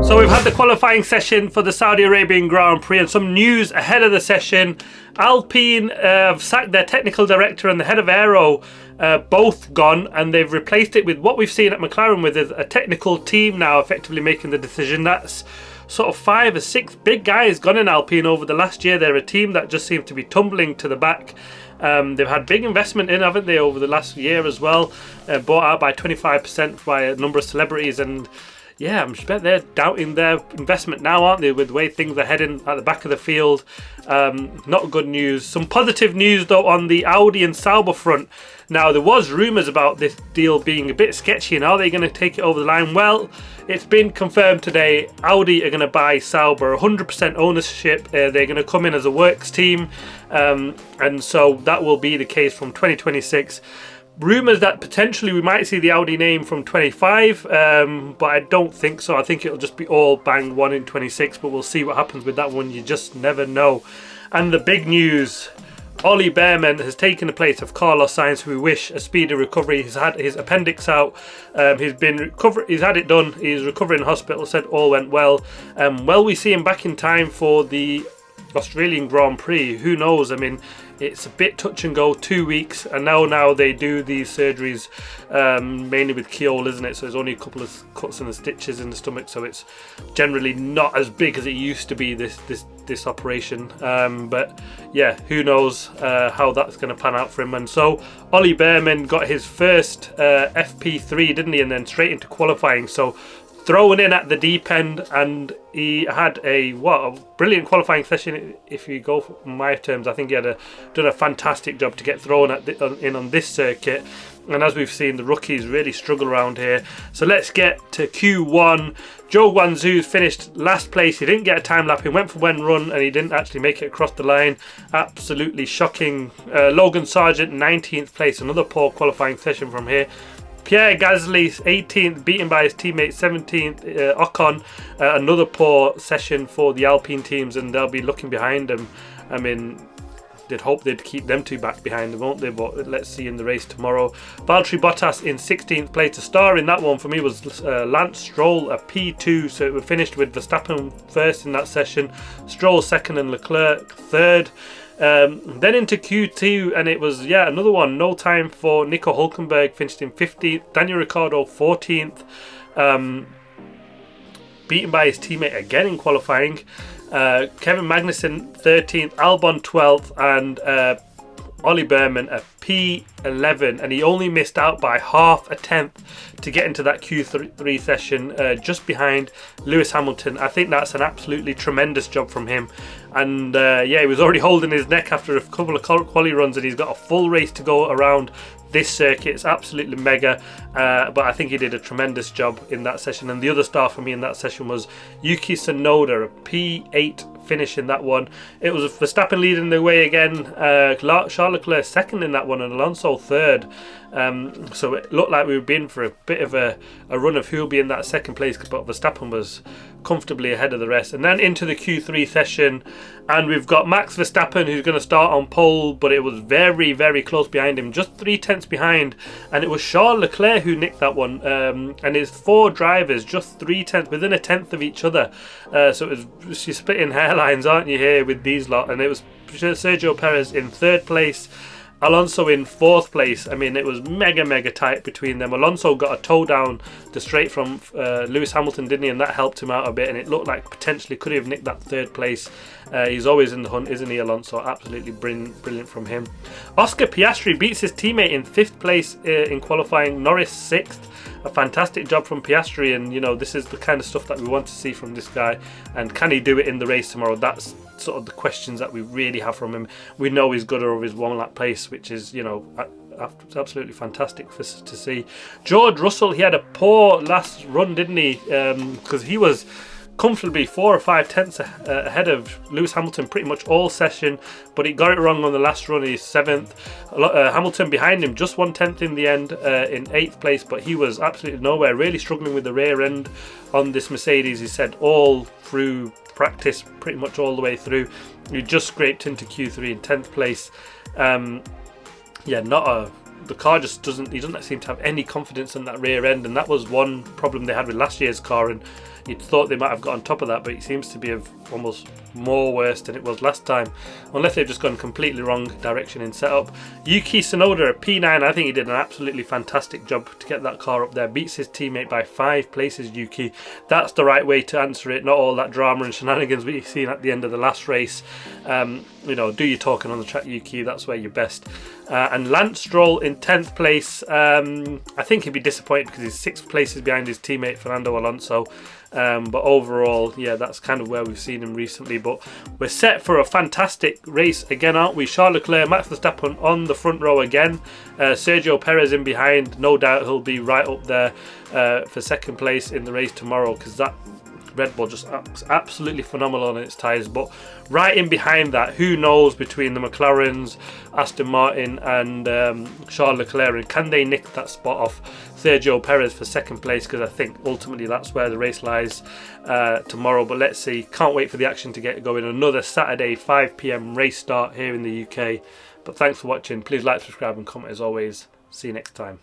So we've had the qualifying session for the Saudi Arabian Grand Prix and some news ahead of the session. Alpine have sacked their technical director and the head of aero, both gone, and they've replaced it with what we've seen at McLaren with a technical team now effectively making the decision. That's sort of 5 or 6 big guys gone in Alpine over the last year. They're a team that just seems to be tumbling to the back. They've had big investment in, haven't they, over the last year as well. Bought out by 25% by a number of celebrities, and yeah, I'm bet they're doubting their investment now, aren't they, with the way things are heading at the back of the field. Not good news. Some positive news, though, on the Audi and Sauber front. Now, there was rumours about this deal being a bit sketchy, and are they going to take it over the line? Well, it's been confirmed today. Audi are going to buy Sauber, 100% ownership. They're going to come in as a works team, and so that will be the case from 2026. Rumours that potentially we might see the Audi name from 25, but I don't think so. I think it'll just be all bang one in 26, but we'll see what happens with that one. You just never know. And the big news, Ollie Bearman has taken the place of Carlos Sainz, who we wish a speedy recovery. He's had his appendix out. He's had it done. He's recovering in hospital. Said all went well. Will we see him back in time for the Australian Grand Prix? Who knows? I mean, it's a bit touch and go, 2 weeks, and now they do these surgeries mainly with keyhole, isn't it? So there's only a couple of cuts and stitches in the stomach, so it's generally not as big as it used to be, this operation. But yeah, who knows how that's going to pan out for him. And so Ollie Bearman got his first FP3, didn't he, and then straight into qualifying. So thrown in at the deep end, and he had a brilliant qualifying session. If you go from my terms, I think he had done a fantastic job to get thrown in on this circuit. And as we've seen, the rookies really struggle around here. So let's get to Q1. Zhou Guanzhou finished last place. He didn't get a time lap. He went for one run and he didn't actually make it across the line. Absolutely shocking. Logan Sargent 19th place. Another poor qualifying session from here. Pierre Gasly 18th, beaten by his teammate 17th, Ocon. Another poor session for the Alpine teams, and they'll be looking behind them. I mean, they'd hope they'd keep them two back behind them, won't they? But let's see in the race tomorrow. Valtteri Bottas in 16th place. A star in that one for me was Lance Stroll, a P2, so it finished with Verstappen first in that session, Stroll second and Leclerc third. Then into Q2, and it was another one. No time for Nico Hülkenberg, finished in 15th. Daniel Ricciardo 14th, beaten by his teammate again in qualifying. Kevin Magnussen 13th, Albon 12th, and Ollie Bearman a P11, and he only missed out by half a tenth to get into that Q3 session, just behind Lewis Hamilton. I think that's an absolutely tremendous job from him. And he was already holding his neck after a couple of quali runs, and he's got a full race to go around this circuit. It's absolutely mega, but I think he did a tremendous job in that session. And the other star for me in that session was Yuki Tsunoda, a P8 finish in that one. It was Verstappen leading the way again, Charles Leclerc second in that one, and Alonso third. So it looked like we were in for a bit of a run of who will be in that second place, but Verstappen was comfortably ahead of the rest. And then into the Q3 session, and we've got Max Verstappen, who's going to start on pole, but it was very, very close behind him, just 3 tenths behind, and it was Charles Leclerc who nicked that one, and his 4 drivers just 3 tenths, within a tenth of each other. So it was, you're splitting hairlines, aren't you, here with these lot? And it was Sergio Perez in 3rd place, Alonso in 4th place. I mean, it was mega tight between them. Alonso got a toe down the straight from Lewis Hamilton, didn't he? And that helped him out a bit, and it looked like potentially could have nicked that 3rd place. He's always in the hunt, isn't he, Alonso? Absolutely brilliant from him. Oscar Piastri beats his teammate in 5th place in qualifying, Norris 6th. A fantastic job from Piastri, and you know, this is the kind of stuff that we want to see from this guy. And can he do it in the race tomorrow? That's sort of the questions that we really have from him. We know he's good over his 1-lap pace, which is, you know, absolutely fantastic to see. George Russell, he had a poor last run, didn't he? Because he was comfortably 4 or 5 tenths ahead of Lewis Hamilton pretty much all session, but he got it wrong on the last run. He's 7th. Hamilton behind him, just 1 tenth in the end, in 8th place, but he was absolutely nowhere, really struggling with the rear end on this Mercedes. He said all through practice, pretty much all the way through. He just scraped into Q3 in 10th place. The car just doesn't seem to have any confidence in that rear end, and that was one problem they had with last year's car. And You'd thought they might have got on top of that, but it seems to be of almost more worse than it was last time, unless they've just gone completely wrong direction in setup. Yuki Tsunoda at P9, I think he did an absolutely fantastic job to get that car up there. Beats his teammate by 5 places, Yuki. That's the right way to answer it, not all that drama and shenanigans we seen at the end of the last race. You know, do your talking on the track, Yuki, that's where you're best. And Lance Stroll in 10th place. I think he'd be disappointed because he's 6 places behind his teammate Fernando Alonso. But overall, yeah, that's kind of where we've seen him recently. But we're set for a fantastic race again, aren't we? Charles Leclerc, Max Verstappen on the front row again. Sergio Perez in behind. No doubt he'll be right up there for 2nd place in the race tomorrow, because that Red Bull just absolutely phenomenal on its tyres. But right in behind that, who knows, between the McLarens, Aston Martin and Charles Leclerc, and can they nick that spot off Sergio Perez for 2nd place? Because I think ultimately that's where the race lies tomorrow. But let's see, can't wait for the action to get going. Another Saturday 5 PM race start here in the UK. But thanks for watching. Please like, subscribe and comment as always. See you next time.